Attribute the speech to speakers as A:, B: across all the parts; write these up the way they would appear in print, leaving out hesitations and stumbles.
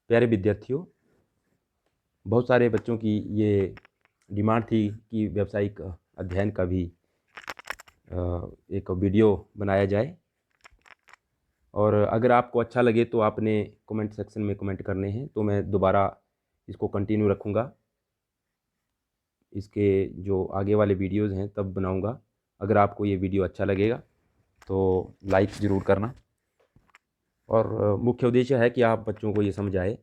A: प्यारे विद्यार्थियों, बहुत सारे बच्चों की ये डिमांड थी कि व्यावसायिक अध्ययन का भी एक वीडियो बनाया जाए। और अगर आपको अच्छा लगे तो आपने कमेंट सेक्शन में कमेंट करने हैं, तो मैं दोबारा इसको कंटिन्यू रखूँगा। इसके जो आगे वाले वीडियोज़ हैं तब बनाऊँगा। अगर आपको ये वीडियो अच्छा लगेगा तो लाइक ज़रूर करना। और मुख्य उद्देश्य है कि आप बच्चों को ये समझ आए,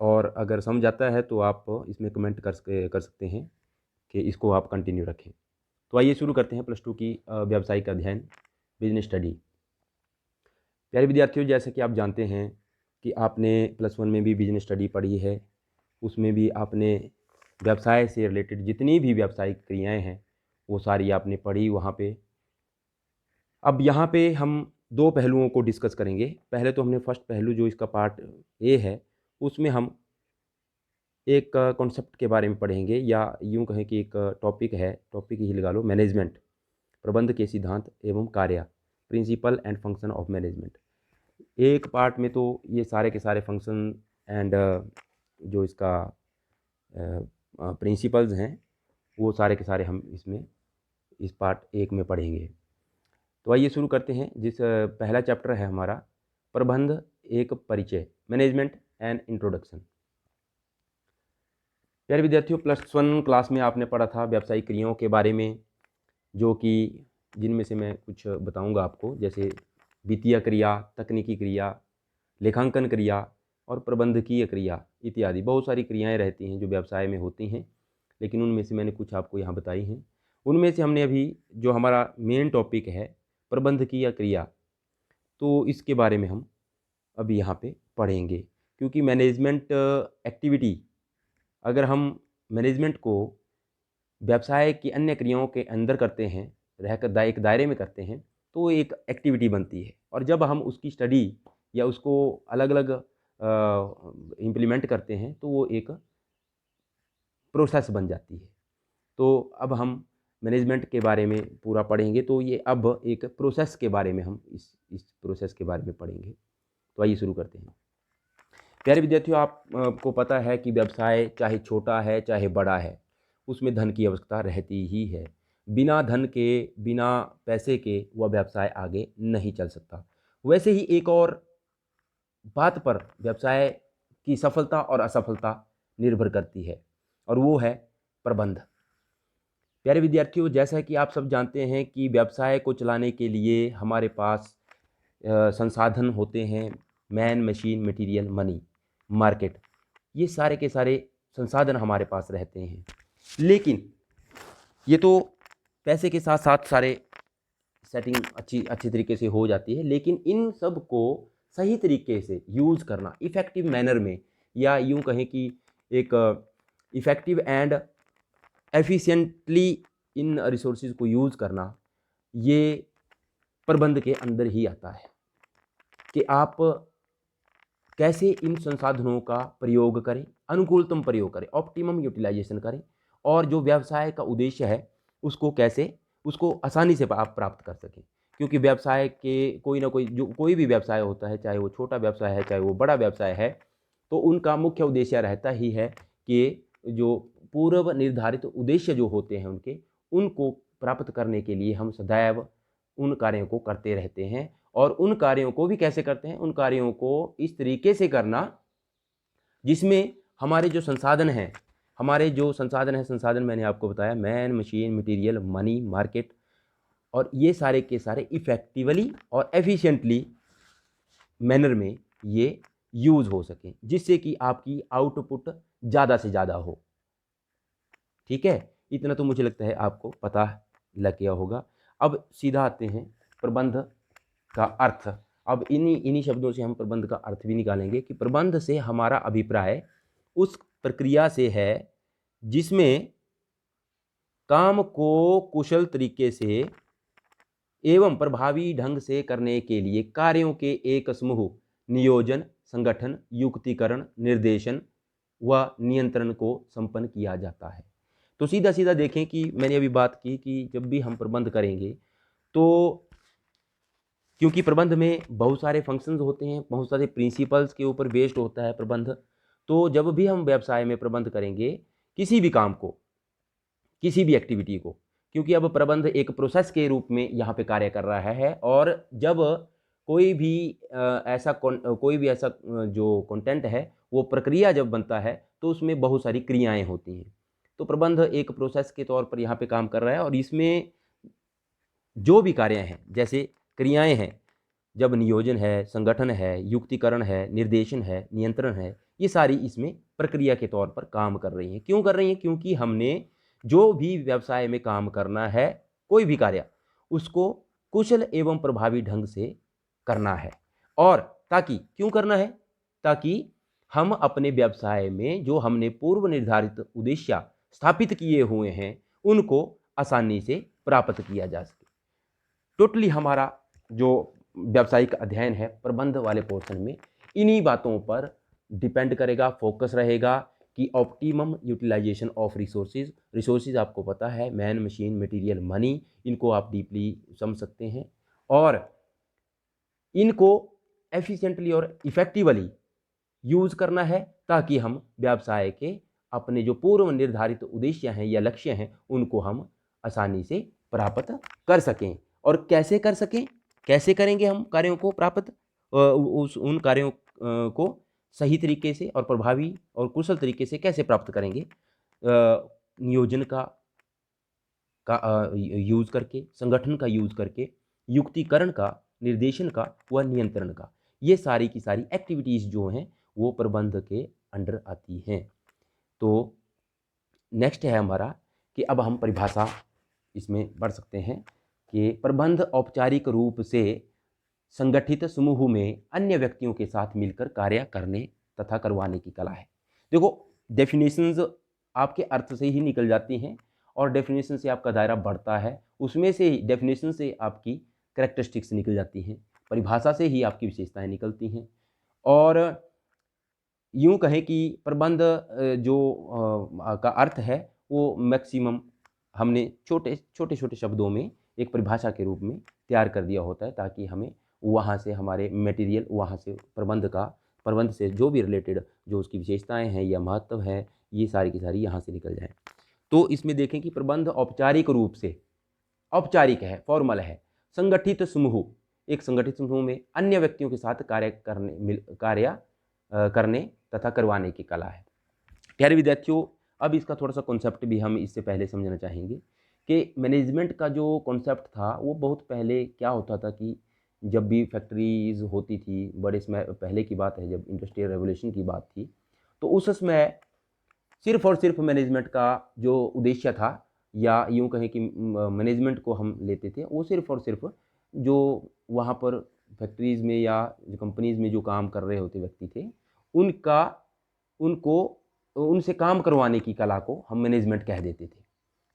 A: और अगर समझ आता है तो आप इसमें कमेंट कर सकते हैं कि इसको आप कंटिन्यू रखें। तो आइए शुरू करते हैं +2 की व्यावसायिक अध्ययन, बिजनेस स्टडी। प्यारे विद्यार्थियों, जैसे कि आप जानते हैं कि आपने +1 में भी बिजनेस स्टडी पढ़ी है। उसमें भी आपने व्यवसाय से रिलेटेड जितनी भी व्यावसायिक क्रियाएं हैं वो सारी आपने पढ़ी वहाँ पे। अब यहाँ पे हम दो पहलुओं को डिस्कस करेंगे। पहले तो हमने फर्स्ट पहलू जो इसका पार्ट ए है, उसमें हम एक कॉन्सेप्ट के बारे में पढ़ेंगे, या यूँ कहें कि एक टॉपिक है, टॉपिक ही लगा लो, मैनेजमेंट, प्रबंध के सिद्धांत एवं कार्य, principle and function of management. एक पार्ट में तो ये सारे के सारे फंक्शन एंड जो इसका प्रिंसिपल्स हैं वो सारे के सारे हम इसमें इस पार्ट एक में पढ़ेंगे। तो आइए शुरू करते हैं। पहला चैप्टर है हमारा प्रबंध एक परिचय, मैनेजमेंट एंड इंट्रोडक्शन। प्यारे विद्यार्थियों, +1 क्लास में आपने पढ़ा था व्यावसायिक क्रियाओं के बारे में, जो कि जिनमें से मैं कुछ बताऊंगा आपको, जैसे वित्तीय क्रिया, तकनीकी क्रिया, लेखांकन क्रिया और प्रबंधकीय क्रिया इत्यादि। बहुत सारी क्रियाएं रहती हैं जो व्यवसाय में होती हैं, लेकिन उनमें से मैंने कुछ आपको यहाँ बताई हैं। उनमें से हमने अभी जो हमारा मेन टॉपिक है प्रबंधकीय क्रिया, तो इसके बारे में हम अभी यहाँ पे पढ़ेंगे। क्योंकि मैनेजमेंट एक्टिविटी, अगर हम मैनेजमेंट को व्यवसाय की अन्य क्रियाओं के अंदर करते हैं, रहकर एक दायरे में करते हैं, तो वो एक एक्टिविटी बनती है। और जब हम उसकी स्टडी या उसको अलग अलग इम्प्लीमेंट करते हैं तो वो एक प्रोसेस बन जाती है। तो अब हम मैनेजमेंट के बारे में पूरा पढ़ेंगे, तो ये अब एक प्रोसेस के बारे में हम इस प्रोसेस के बारे में पढ़ेंगे। तो आइए शुरू करते हैं। प्यारे विद्यार्थियों, आपको पता है कि व्यवसाय चाहे छोटा है चाहे बड़ा है, उसमें धन की आवश्यकता रहती ही है। बिना धन के, बिना पैसे के वह व्यवसाय आगे नहीं चल सकता। वैसे ही एक और बात पर व्यवसाय की सफलता और असफलता निर्भर करती है, और वो है प्रबंध। प्यारे विद्यार्थियों, जैसा कि आप सब जानते हैं कि व्यवसाय को चलाने के लिए हमारे पास संसाधन होते हैं, man, machine, material, money, market. ये सारे के सारे संसाधन हमारे पास रहते हैं। लेकिन ये तो पैसे के साथ साथ सारे सेटिंग अच्छी तरीके से हो जाती है, लेकिन इन सब को सही तरीके से यूज़ करना, इफ़ेक्टिव मैनर में, या यूँ कहें कि एक effective and efficiently in resources को यूज़ करना, ये प्रबंध के अंदर ही आता है कि आप कैसे इन संसाधनों का प्रयोग करें, अनुकूलतम प्रयोग करें, ऑप्टिमम यूटिलाइजेशन करें, और जो व्यवसाय का उद्देश्य है उसको कैसे, उसको आसानी से आप प्राप्त कर सकें। क्योंकि व्यवसाय के कोई ना कोई, जो कोई भी व्यवसाय होता है, चाहे वो छोटा व्यवसाय है चाहे वो बड़ा व्यवसाय है, तो उनका मुख्य उद्देश्य रहता ही है कि जो पूर्व निर्धारित उद्देश्य जो होते हैं उनको प्राप्त करने के लिए हम सदैव उन कार्यों को करते रहते हैं। और उन कार्यों को भी कैसे करते हैं, उन कार्यों को इस तरीके से करना जिसमें हमारे जो संसाधन हैं, संसाधन मैंने आपको बताया, man, machine, material, money, market, और ये सारे के सारे इफेक्टिवली और एफिशिएंटली मैनर में ये यूज़ हो सकें, जिससे कि आपकी आउटपुट ज़्यादा से ज़्यादा हो। ठीक है, इतना तो मुझे लगता है आपको पता लग गया होगा। अब सीधा आते हैं प्रबंध का अर्थ। अब इन्हीं शब्दों से हम प्रबंध का अर्थ भी निकालेंगे कि प्रबंध से हमारा अभिप्राय उस प्रक्रिया से है जिसमें काम को कुशल तरीके से एवं प्रभावी ढंग से करने के लिए कार्यों के एक समूह, नियोजन, संगठन, युक्तिकरण, निर्देशन व नियंत्रण को संपन्न किया जाता है। तो सीधा सीधा देखें कि मैंने अभी बात की कि जब भी हम प्रबंध करेंगे तो क्योंकि प्रबंध में बहुत सारे फंक्शंस होते हैं, बहुत सारे प्रिंसिपल्स के ऊपर बेस्ड होता है प्रबंध। तो जब भी हम व्यवसाय में प्रबंध करेंगे किसी भी काम को, किसी भी एक्टिविटी को, क्योंकि अब प्रबंध एक प्रोसेस के रूप में यहाँ पे कार्य कर रहा है, और जब कोई भी ऐसा जो कंटेंट है वो प्रक्रिया जब बनता है तो उसमें बहुत सारी क्रियाएं होती हैं। तो प्रबंध एक प्रोसेस के तौर पर यहाँ पे काम कर रहा है, और इसमें जो भी कार्य हैं, जैसे क्रियाएं हैं, जब नियोजन है, संगठन है, युक्तिकरण है, निर्देशन है, नियंत्रण है, ये सारी इसमें प्रक्रिया के तौर पर काम कर रही हैं। क्यों कर रही हैं? क्योंकि हमने जो भी व्यवसाय में काम करना है, कोई भी कार्य, उसको कुशल एवं प्रभावी ढंग से करना है। और ताकि क्यों करना है? ताकि हम अपने व्यवसाय में जो हमने पूर्व निर्धारित उद्देश्य स्थापित किए हुए हैं उनको आसानी से प्राप्त किया जा सके। टोटली हमारा जो व्यावसायिक अध्ययन है प्रबंध वाले पोर्शन में इन्हीं बातों पर डिपेंड करेगा, फोकस रहेगा कि ऑप्टिमम यूटिलाइजेशन ऑफ रिसोर्सेज आपको पता है, मैन, मशीन, मटेरियल, मनी, इनको आप डीपली समझ सकते हैं, और इनको एफिशिएंटली और इफेक्टिवली यूज़ करना है ताकि हम व्यवसाय के अपने जो पूर्व निर्धारित उद्देश्य हैं या लक्ष्य हैं उनको हम आसानी से प्राप्त कर सकें। और कैसे कर सकें, कैसे करेंगे हम कार्यों को प्राप्त, उन कार्यों को सही तरीके से और प्रभावी और कुशल तरीके से कैसे प्राप्त करेंगे? नियोजन का यूज़ करके, संगठन का यूज़ करके, युक्तिकरण का, निर्देशन का व नियंत्रण का, ये सारी की सारी एक्टिविटीज़ जो हैं वो प्रबंध के अंडर आती हैं। तो नेक्स्ट है हमारा कि अब हम परिभाषा इसमें बढ़ सकते हैं कि प्रबंध औपचारिक रूप से संगठित समूह में अन्य व्यक्तियों के साथ मिलकर कार्य करने तथा करवाने की कला है। देखो, डेफिनेशंस आपके अर्थ से ही निकल जाती हैं, और डेफिनेशन से आपका दायरा बढ़ता है, उसमें से ही डेफिनेशन से आपकी कैरेक्टरिस्टिक्स निकल जाती हैं, परिभाषा से ही आपकी विशेषताएं निकलती हैं। और यूँ कहें कि प्रबंध का अर्थ है वो मैक्सिमम हमने छोटे छोटे शब्दों में एक परिभाषा के रूप में तैयार कर दिया होता है, ताकि हमें वहाँ से हमारे मटेरियल, वहाँ से प्रबंध से जो भी रिलेटेड जो उसकी विशेषताएं हैं या महत्व है, ये सारी की सारी यहाँ से निकल जाए। तो इसमें देखें कि प्रबंध औपचारिक रूप से, औपचारिक है, फॉर्मल है, संगठित समूह, एक संगठित समूह में अन्य व्यक्तियों के साथ कार्य करने तथा करवाने की कला है। प्यारे विद्यार्थियों, अब इसका थोड़ा सा कॉन्सेप्ट भी हम इससे पहले समझना चाहेंगे कि मैनेजमेंट का जो कॉन्सेप्ट था वो बहुत पहले क्या होता था कि जब भी फैक्ट्रीज होती थी, बड़े समय पहले की बात है, जब इंडस्ट्रियल रेवोल्यूशन की बात थी, तो उस समय सिर्फ और सिर्फ मैनेजमेंट का जो उद्देश्य था, या यूँ कहें कि मैनेजमेंट को हम लेते थे, वो सिर्फ और सिर्फ जो वहाँ पर फैक्ट्रीज़ में या जो कंपनीज़ में जो काम कर रहे होते व्यक्ति थे उनको उनसे काम करवाने की कला को हम मैनेजमेंट कह देते थे।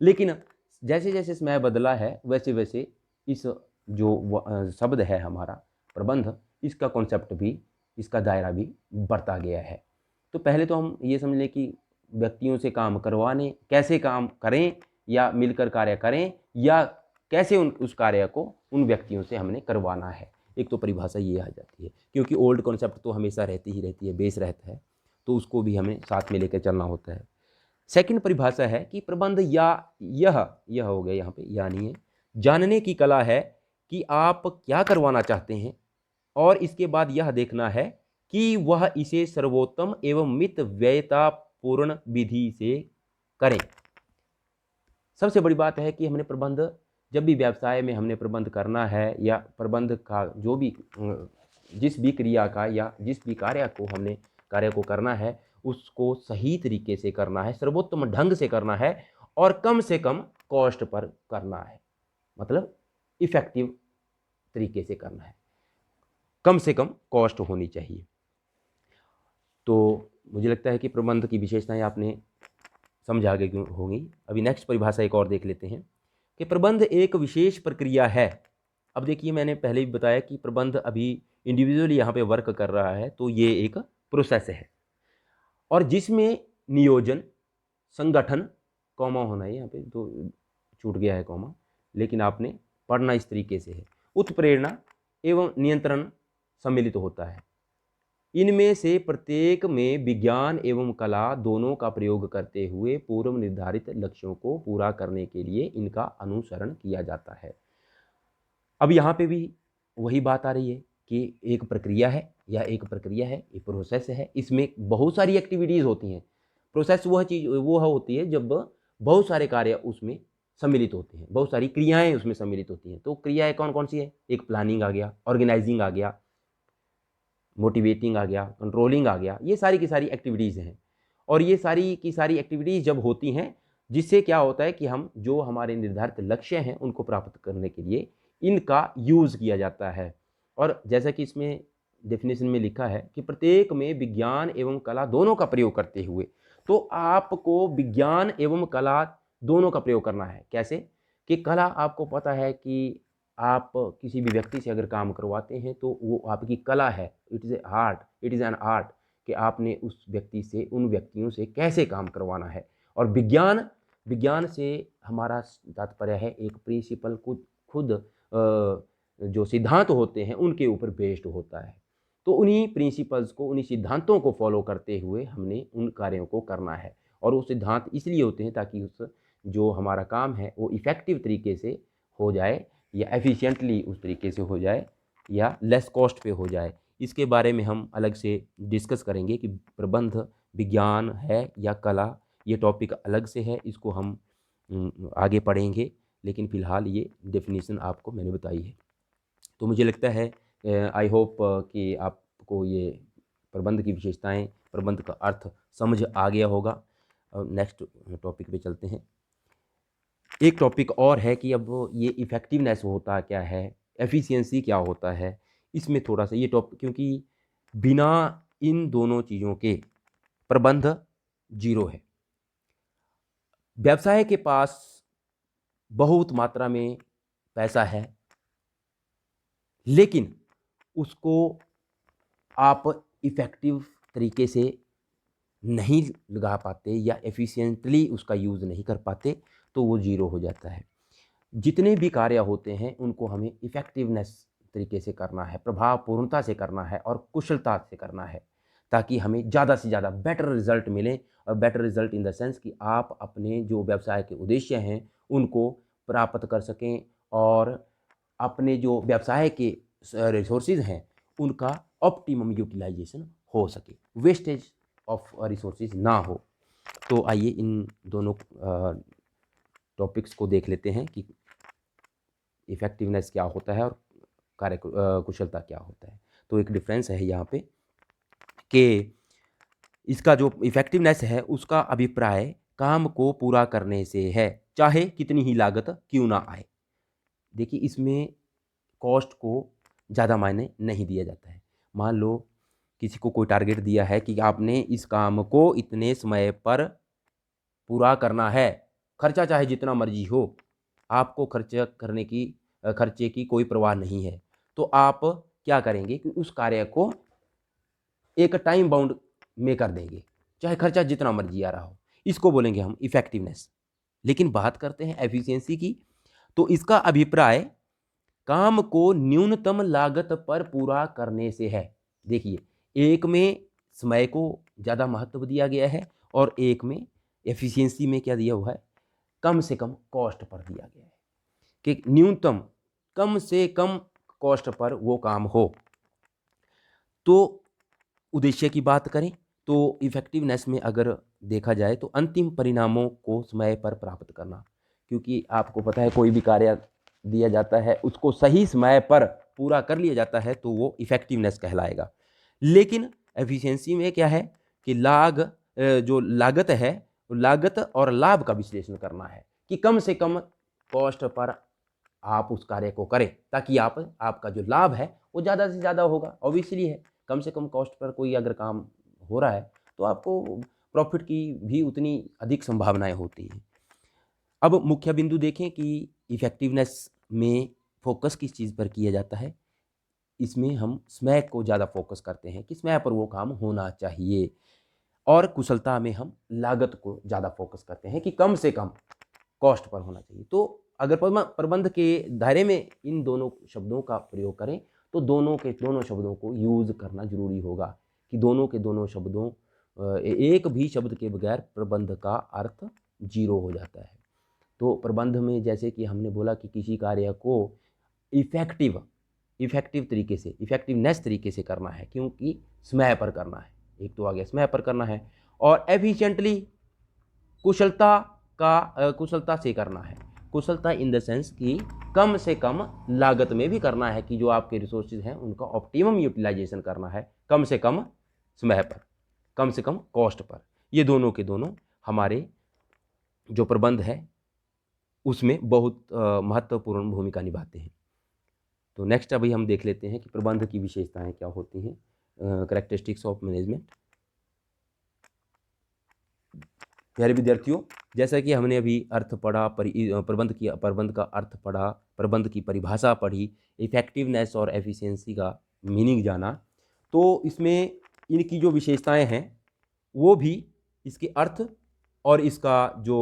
A: लेकिन जैसे जैसे समय बदला है वैसे वैसे इस जो शब्द है हमारा प्रबंध, इसका कॉन्सेप्ट भी, इसका दायरा भी बढ़ता गया है। तो पहले तो हम ये समझ लें कि व्यक्तियों से काम करवाने, कैसे काम करें या मिलकर कार्य करें, या कैसे उस कार्य को उन व्यक्तियों से हमने करवाना है। एक तो परिभाषा ये आ जाती है, क्योंकि ओल्ड कॉन्सेप्ट तो हमेशा रहती ही रहती है, बेस रहता है, तो उसको भी हमें साथ में लेकर चलना होता है। सेकंड परिभाषा है कि प्रबंध या यह हो गया, यहाँ पे या नहीं है, जानने की कला है कि आप क्या करवाना चाहते हैं, और इसके बाद यह देखना है कि वह इसे सर्वोत्तम एवं मित व्ययतापूर्ण विधि से करें। सबसे बड़ी बात है कि हमने प्रबंध, जब भी व्यवसाय में हमने प्रबंध करना है, या प्रबंध का जो भी जिस भी क्रिया का या जिस भी कार्य को करना है, उसको सही तरीके से करना है, सर्वोत्तम ढंग से करना है, और कम से कम कॉस्ट पर करना है। मतलब इफेक्टिव तरीके से करना है, कम से कम कॉस्ट होनी चाहिए। तो मुझे लगता है कि प्रबंध की विशेषताएं आपने समझ आ गई होंगी। अभी नेक्स्ट परिभाषा एक और देख लेते हैं कि प्रबंध एक विशेष प्रक्रिया है। अब देखिए, मैंने पहले भी बताया कि प्रबंध अभी इंडिविजुअली यहाँ पे वर्क कर रहा है, तो ये एक प्रोसेस है, और जिसमें नियोजन, संगठन, कॉमा होना है यहाँ पे, तो छूट गया है कॉमा, लेकिन आपने पढ़ना इस तरीके से है, उत्प्रेरणा, एवं नियंत्रण सम्मिलित होता है। इनमें से प्रत्येक में विज्ञान एवं कला दोनों का प्रयोग करते हुए पूर्व निर्धारित लक्ष्यों को पूरा करने के लिए इनका अनुसरण किया जाता है। अब यहाँ पे भी वही बात आ रही है कि एक प्रक्रिया है या एक प्रक्रिया है, एक प्रोसेस है, इसमें बहुत सारी एक्टिविटीज़ होती हैं। प्रोसेस वो होती है जब बहुत सारे कार्य उसमें सम्मिलित होते हैं, बहुत सारी क्रियाएं उसमें सम्मिलित होती हैं। तो क्रियाएं कौन कौन सी है? एक प्लानिंग आ गया, ऑर्गेनाइजिंग आ गया, मोटिवेटिंग आ गया, कंट्रोलिंग आ गया, ये सारी की सारी एक्टिविटीज़ हैं। और ये सारी की सारी एक्टिविटीज़ जब होती हैं, जिससे क्या होता है कि हम जो हमारे निर्धारित लक्ष्य हैं उनको प्राप्त करने के लिए इनका यूज़ किया जाता है। और जैसा कि इसमें डेफिनेशन में लिखा है कि प्रत्येक में विज्ञान एवं कला दोनों का प्रयोग करते हुए, तो आपको विज्ञान एवं कला दोनों का प्रयोग करना है। कैसे? कि कला आपको पता है कि आप किसी भी व्यक्ति से अगर काम करवाते हैं तो वो आपकी कला है, it is a art, it is an art कि आपने उस व्यक्ति से, उन व्यक्तियों से कैसे काम करवाना है। और विज्ञान, विज्ञान से हमारा तात्पर्य है एक प्रिंसिपल खुद जो सिद्धांत होते हैं उनके ऊपर बेस्ड होता है। तो उन्हीं प्रिंसिपल्स को, उन्हीं सिद्धांतों को फॉलो करते हुए हमने उन कार्यों को करना है। और वो सिद्धांत इसलिए होते हैं ताकि उस जो हमारा काम है वो इफ़ेक्टिव तरीके से हो जाए, या एफिशिएंटली उस तरीके से हो जाए, या लेस कॉस्ट पे हो जाए। इसके बारे में हम अलग से डिस्कस करेंगे कि प्रबंध विज्ञान है या कला, ये टॉपिक अलग से है, इसको हम आगे पढ़ेंगे। लेकिन फ़िलहाल ये डेफिनेशन आपको मैंने बताई है। तो मुझे लगता है आई होप कि आपको ये प्रबंध की विशेषताएं, प्रबंध का अर्थ समझ आ गया होगा। नेक्स्ट टॉपिक पे चलते हैं। एक टॉपिक और है कि अब ये इफ़ेक्टिवनेस होता क्या है, एफिशिएंसी क्या होता है, इसमें थोड़ा सा ये टॉपिक, क्योंकि बिना इन दोनों चीज़ों के प्रबंध जीरो है। व्यवसाय के पास बहुत मात्रा में पैसा है, लेकिन उसको आप इफ़ेक्टिव तरीके से नहीं लगा पाते या एफिशिएंटली उसका यूज़ नहीं कर पाते, तो वो जीरो हो जाता है। जितने भी कार्य होते हैं उनको हमें इफ़ेक्टिवनेस तरीके से करना है, प्रभावपूर्णता से करना है और कुशलता से करना है, ताकि हमें ज़्यादा से ज़्यादा बेटर रिज़ल्ट मिले। और better result in the sense कि आप अपने जो व्यवसाय के उद्देश्य हैं उनको प्राप्त कर सकें, और अपने जो व्यवसाय के रिसोर्सेज हैं उनका ऑप्टिमम यूटिलाइजेशन हो सके, वेस्टेज ऑफ रिसोर्सेज ना हो। तो आइए इन दोनों टॉपिक्स को देख लेते हैं कि इफ़ेक्टिवनेस क्या होता है और कार्य कुशलता क्या होता है। तो एक डिफरेंस है यहाँ पे कि इसका जो इफ़ेक्टिवनेस है उसका अभिप्राय काम को पूरा करने से है, चाहे कितनी ही लागत क्यों ना आए। देखिए इसमें कॉस्ट को ज़्यादा मायने नहीं दिया जाता है। मान लो किसी को कोई टारगेट दिया है कि आपने इस काम को इतने समय पर पूरा करना है, खर्चा चाहे जितना मर्जी हो, आपको खर्चे की कोई परवाह नहीं है। तो आप क्या करेंगे कि उस कार्य को एक टाइम बाउंड में कर देंगे, चाहे खर्चा जितना मर्जी आ रहा हो। इसको बोलेंगे हम इफ़ेक्टिवनेस। लेकिन बात करते हैं एफिशिएंसी की, तो इसका अभिप्राय काम को न्यूनतम लागत पर पूरा करने से है। देखिए, एक में समय को ज़्यादा महत्व दिया गया है और एक में एफिशिएंसी में क्या दिया हुआ है, कम से कम कॉस्ट पर दिया गया है कि न्यूनतम, कम से कम कॉस्ट पर वो काम हो। तो उद्देश्य की बात करें तो इफ़ेक्टिवनेस में अगर देखा जाए तो अंतिम परिणामों को समय पर प्राप्त करना, क्योंकि आपको पता है कोई भी कार्य दिया जाता है उसको सही समय पर पूरा कर लिया जाता है तो वो इफ़ेक्टिवनेस कहलाएगा। लेकिन एफिशिएंसी में क्या है कि जो लागत है, लागत और लाभ का विश्लेषण करना है कि कम से कम कॉस्ट पर आप उस कार्य को करें, ताकि आपका जो लाभ है वो ज़्यादा से ज़्यादा होगा। ऑब्वियसली है, कम से कम कॉस्ट पर कोई अगर काम हो रहा है तो आपको प्रॉफिट की भी उतनी अधिक संभावनाएं होती हैं। अब मुख्य बिंदु देखें कि इफ़ेक्टिवनेस में फोकस किस चीज़ पर किया जाता है। इसमें हम समय को ज़्यादा फोकस करते हैं कि समय पर वो काम होना चाहिए, और कुशलता में हम लागत को ज़्यादा फोकस करते हैं कि कम से कम कॉस्ट पर होना चाहिए। तो अगर प्रबंध के दायरे में इन दोनों शब्दों का प्रयोग करें तो दोनों के दोनों शब्दों को यूज़ करना जरूरी होगा कि दोनों के दोनों शब्दों एक भी शब्द के बगैर प्रबंध का अर्थ जीरो हो जाता है। तो प्रबंध में जैसे कि हमने बोला कि किसी कार्य को इफ़ेक्टिव तरीके से, इफ़ेक्टिवनेस तरीके से करना है, क्योंकि समय पर करना है, एक तो आ गया समय पर करना है, और एफिशिएंटली कुशलता से करना है। कुशलता इन द सेंस कि कम से कम लागत में भी करना है, कि जो आपके रिसोर्सेज हैं उनका ऑप्टिमम यूटिलाइजेशन करना है, कम से कम समय पर, कम से कम कॉस्ट पर। ये दोनों के दोनों हमारे जो प्रबंध है उसमें बहुत महत्वपूर्ण भूमिका निभाते हैं। तो नेक्स्ट अभी हम देख लेते हैं कि प्रबंध की विशेषताएं क्या होती हैं, कैरेक्टरिस्टिक्स ऑफ मैनेजमेंट। प्यारे विद्यार्थियों, जैसा कि हमने अभी अर्थ पढ़ा, प्रबंध का अर्थ पढ़ा, प्रबंध की परिभाषा पढ़ी, इफेक्टिवनेस और एफिशिएंसी का मीनिंग जाना, तो इसमें इनकी जो विशेषताएं हैं वो भी इसके अर्थ और इसका जो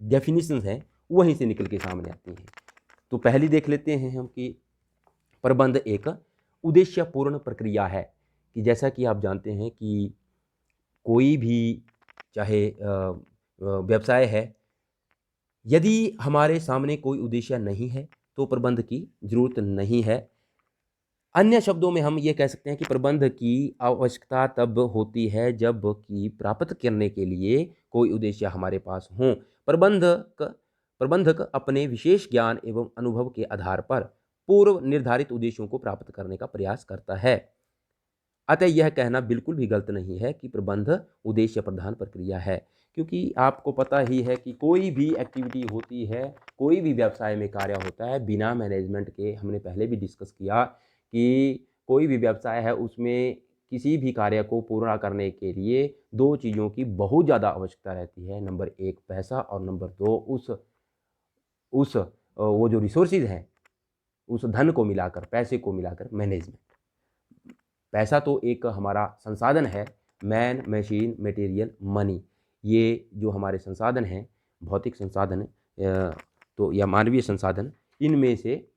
A: डेफिनेशंस हैं वहीं से निकल के सामने आती हैं। तो पहली देख लेते हैं हम कि प्रबंध एक उद्देश्यपूर्ण प्रक्रिया है, कि जैसा कि आप जानते हैं कि कोई भी चाहे व्यवसाय है, यदि हमारे सामने कोई उद्देश्य नहीं है तो प्रबंध की जरूरत नहीं है। अन्य शब्दों में हम ये कह सकते हैं कि प्रबंध की आवश्यकता तब होती है जब कि प्राप्त करने के लिए कोई उद्देश्य हमारे पास हो। प्रबंधक अपने विशेष ज्ञान एवं अनुभव के आधार पर पूर्व निर्धारित उद्देश्यों को प्राप्त करने का प्रयास करता है। अतः यह कहना बिल्कुल भी गलत नहीं है कि प्रबंध उद्देश्य प्रधान प्रक्रिया है, क्योंकि आपको पता ही है कि कोई भी एक्टिविटी होती है, कोई भी व्यवसाय में कार्य होता है, बिना मैनेजमेंट के, हमने पहले भी डिस्कस किया कि कोई भी व्यवसाय है उसमें किसी भी कार्य को पूरा करने के लिए दो चीज़ों की बहुत ज़्यादा आवश्यकता रहती है। नंबर एक पैसा, और नंबर दो उस वो जो रिसोर्सेज हैं, उस धन को मिलाकर, पैसे को मिलाकर मैनेजमेंट। पैसा तो एक हमारा संसाधन है, मैन, मशीन, मटेरियल, मनी, ये जो हमारे संसाधन हैं, भौतिक संसाधन तो या मानवीय संसाधन, इनमें से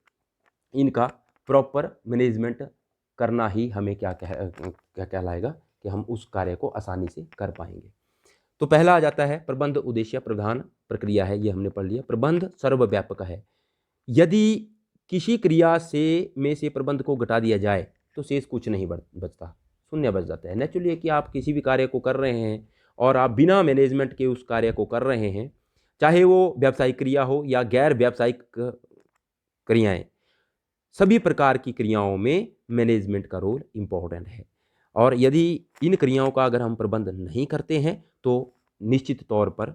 A: इनका प्रॉपर मैनेजमेंट करना ही हमें क्या कहलाएगा कि हम उस कार्य को आसानी से कर पाएंगे। तो पहला आ जाता है प्रबंध उद्देश्य प्रधान प्रक्रिया है, ये हमने पढ़ लिया। प्रबंध सर्वव्यापक है। यदि किसी क्रिया में से प्रबंध को घटा दिया जाए तो शेष कुछ नहीं बचता, शून्य बच जाता है। नेचुरली कि आप किसी भी कार्य को कर रहे हैं और आप बिना मैनेजमेंट के उस कार्य को कर रहे हैं, चाहे वो व्यावसायिक क्रिया हो या गैर व्यावसायिक क्रियाएं, सभी प्रकार की क्रियाओं में मैनेजमेंट का रोल इम्पोर्टेंट है। और यदि इन क्रियाओं का अगर हम प्रबंध नहीं करते हैं तो निश्चित तौर पर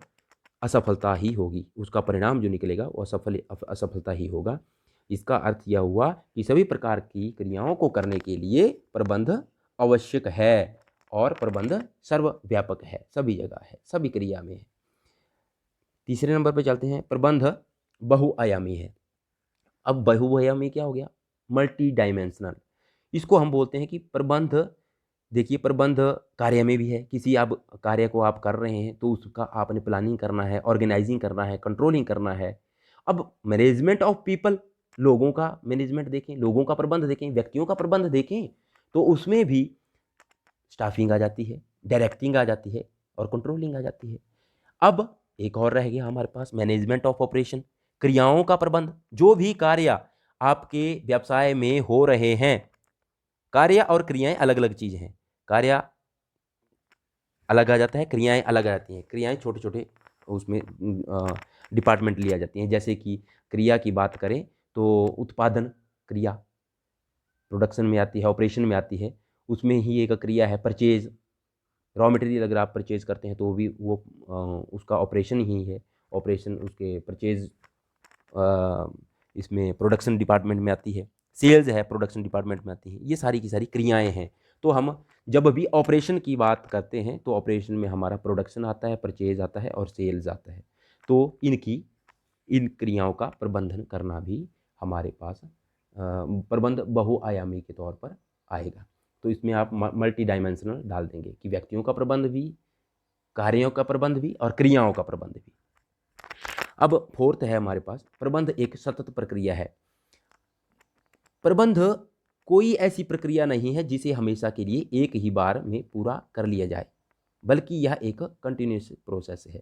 A: असफलता ही होगी, उसका परिणाम जो निकलेगा वो असफलता ही होगा। इसका अर्थ यह हुआ कि सभी प्रकार की क्रियाओं को करने के लिए प्रबंध आवश्यक है, और प्रबंध सर्वव्यापक है, सभी जगह है, सभी क्रिया में है। तीसरे नंबर पर चलते हैं, प्रबंध बहुआयामी है। अब बहुआयामी क्या हो गया? Multi dimensional. इसको हम बोलते हैं कि प्रबंध, देखिए प्रबंध कार्य में भी है, किसी आप कार्य को आप कर रहे हैं तो उसका आपने प्लानिंग करना है, ऑर्गेनाइजिंग करना है, कंट्रोलिंग करना है। अब मैनेजमेंट ऑफ पीपल, लोगों का मैनेजमेंट देखें, लोगों का प्रबंध देखें, व्यक्तियों का प्रबंध देखें, तो उसमें भी स्टाफिंग आ जाती है, डायरेक्टिंग आ जाती है और कंट्रोलिंग आ जाती है। अब एक और रह गया हमारे पास मैनेजमेंट ऑफ ऑपरेशन, क्रियाओं का प्रबंध। जो भी कार्य आपके व्यवसाय में हो रहे हैं, कार्य और क्रियाएं अलग अलग चीज़ हैं। कार्य अलग आ जाता है, क्रियाएं अलग आ जाती हैं। क्रियाएं छोटे छोटे उसमें डिपार्टमेंट लिया जाती हैं। जैसे कि क्रिया की बात करें तो उत्पादन क्रिया प्रोडक्शन में आती है, ऑपरेशन में आती है। उसमें ही एक क्रिया है परचेज, रॉ मटेरियल अगर आप परचेज करते हैं तो भी वो उसका ऑपरेशन ही है। ऑपरेशन उसके परचेज इसमें प्रोडक्शन डिपार्टमेंट में आती है। सेल्स है, प्रोडक्शन डिपार्टमेंट में आती है। ये सारी की सारी क्रियाएं हैं। तो हम जब भी ऑपरेशन की बात करते हैं तो ऑपरेशन में हमारा प्रोडक्शन आता है, परचेज आता है और सेल्स आता है। तो इन क्रियाओं का प्रबंधन करना भी हमारे पास प्रबंध बहुआयामी के तौर पर आएगा। तो इसमें आप मल्टी डायमेंशनल डाल देंगे कि व्यक्तियों का प्रबंध भी, कार्यों का प्रबंध भी और क्रियाओं का प्रबंध भी। अब फोर्थ है हमारे पास, प्रबंध एक सतत प्रक्रिया है। प्रबंध कोई ऐसी प्रक्रिया नहीं है जिसे हमेशा के लिए एक ही बार में पूरा कर लिया जाए, बल्कि यह एक कंटिन्यूस प्रोसेस है।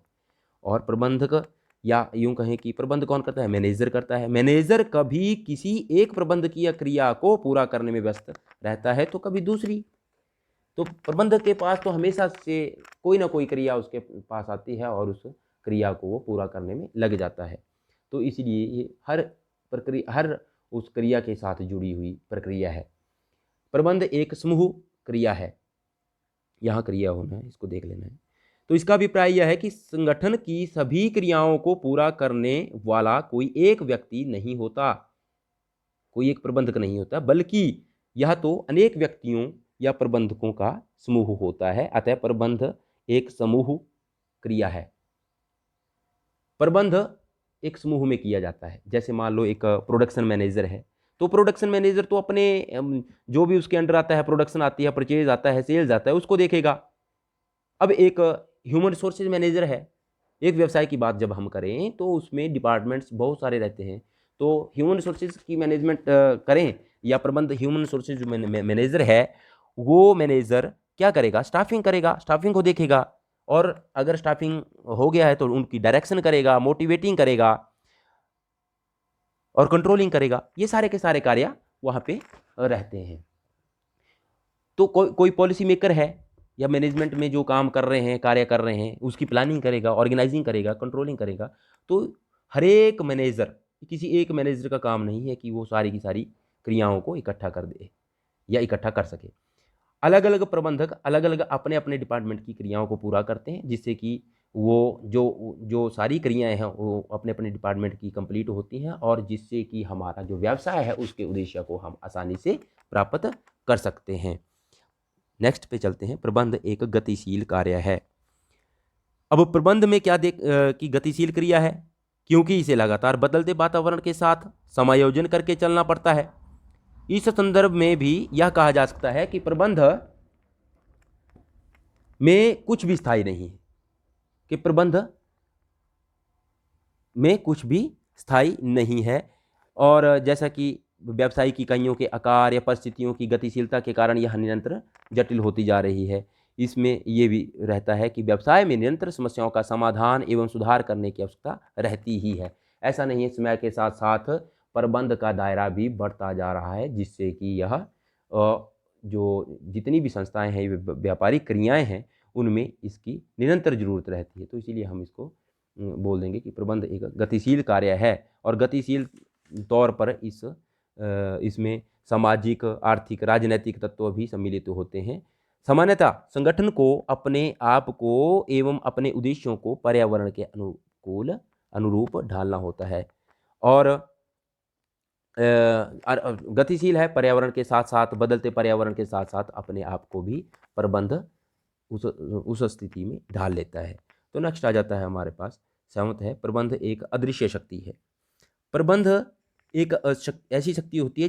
A: और प्रबंधक, या यूं कहें कि प्रबंध कौन करता है? मैनेजर करता है। मैनेजर कभी किसी एक प्रबंधकीय क्रिया को पूरा करने में व्यस्त रहता है तो कभी दूसरी। तो प्रबंधक के पास तो हमेशा से कोई ना कोई क्रिया उसके पास आती है और उस क्रिया को वो पूरा करने में लग जाता है। तो इसलिए ये हर उस क्रिया के साथ जुड़ी हुई प्रक्रिया है। प्रबंध एक समूह क्रिया है, यहाँ क्रिया होना है, इसको देख लेना है। तो इसका अभिप्राय यह है कि संगठन की सभी क्रियाओं को पूरा करने वाला कोई एक व्यक्ति नहीं होता, कोई एक प्रबंधक नहीं होता, बल्कि यह तो अनेक व्यक्तियों या प्रबंधकों का समूह होता है। अतः प्रबंध एक समूह क्रिया है। प्रबंध एक समूह में किया जाता है। जैसे मान लो एक प्रोडक्शन मैनेजर है, तो प्रोडक्शन मैनेजर तो अपने जो भी उसके अंडर आता है, प्रोडक्शन आती है, परचेज आता है, सेल्स आता है, उसको देखेगा। अब एक ह्यूमन रिसोर्सेज मैनेजर है। एक व्यवसाय की बात जब हम करें तो उसमें डिपार्टमेंट्स बहुत सारे रहते हैं। तो ह्यूमन रिसोर्सेज की मैनेजमेंट करें या प्रबंध, ह्यूमन रिसोर्सेज जो मैनेजर है वो मैनेजर क्या करेगा? स्टाफिंग करेगा, स्टाफिंग को देखेगा, और अगर स्टाफिंग हो गया है तो उनकी डायरेक्शन करेगा, मोटिवेटिंग करेगा और कंट्रोलिंग करेगा। ये सारे के सारे कार्य वहां पे रहते हैं। तो कोई पॉलिसी मेकर है या मैनेजमेंट में जो काम कर रहे हैं, कार्य कर रहे हैं, उसकी प्लानिंग करेगा, ऑर्गेनाइजिंग करेगा, कंट्रोलिंग करेगा। तो हर एक मैनेजर, किसी एक मैनेजर का काम नहीं है कि वो सारी की सारी क्रियाओं को इकट्ठा कर दे या इकट्ठा कर सके। अलग अलग प्रबंधक अलग अलग अपने अपने डिपार्टमेंट की क्रियाओं को पूरा करते हैं, जिससे कि वो जो जो सारी क्रियाएं हैं वो अपने अपने डिपार्टमेंट की कंप्लीट होती हैं, और जिससे कि हमारा जो व्यवसाय है उसके उद्देश्य को हम आसानी से प्राप्त कर सकते हैं। नेक्स्ट पे चलते हैं। प्रबंध एक गतिशील कार्य है। अब प्रबंध में क्या कि गतिशील क्रिया है, क्योंकि इसे लगातार बदलते वातावरण के साथ समायोजन करके चलना पड़ता है। इस संदर्भ में भी यह कहा जा सकता है कि प्रबंध में कुछ भी स्थायी नहीं है, कि प्रबंध में कुछ भी स्थायी नहीं है। और जैसा कि व्यावसायिक इकाइयों के आकार या परिस्थितियों की गतिशीलता के कारण यह निरंतर जटिल होती जा रही है। इसमें ये भी रहता है कि व्यवसाय में निरंतर समस्याओं का समाधान एवं सुधार करने की आवश्यकता रहती ही है। ऐसा नहीं है, समय के साथ साथ प्रबंध का दायरा भी बढ़ता जा रहा है, जिससे कि यह जो जितनी भी संस्थाएं हैं, व्यापारिक क्रियाएं हैं, उनमें इसकी निरंतर जरूरत रहती है। तो इसीलिए हम इसको बोल देंगे कि प्रबंध एक गतिशील कार्य है। और गतिशील तौर पर इसमें सामाजिक, आर्थिक, राजनैतिक तत्व भी सम्मिलित होते हैं। सामान्यतः संगठन को अपने आप को एवं अपने उद्देश्यों को पर्यावरण के अनुरूप ढालना होता है। और गतिशील है, पर्यावरण के साथ साथ, बदलते पर्यावरण के साथ साथ अपने आप को भी प्रबंध उस स्थिति में ढाल लेता है। तो नेक्स्ट आ जाता है हमारे पास 7वां है, प्रबंध एक अदृश्य शक्ति है। प्रबंध एक ऐसी शक्ति होती है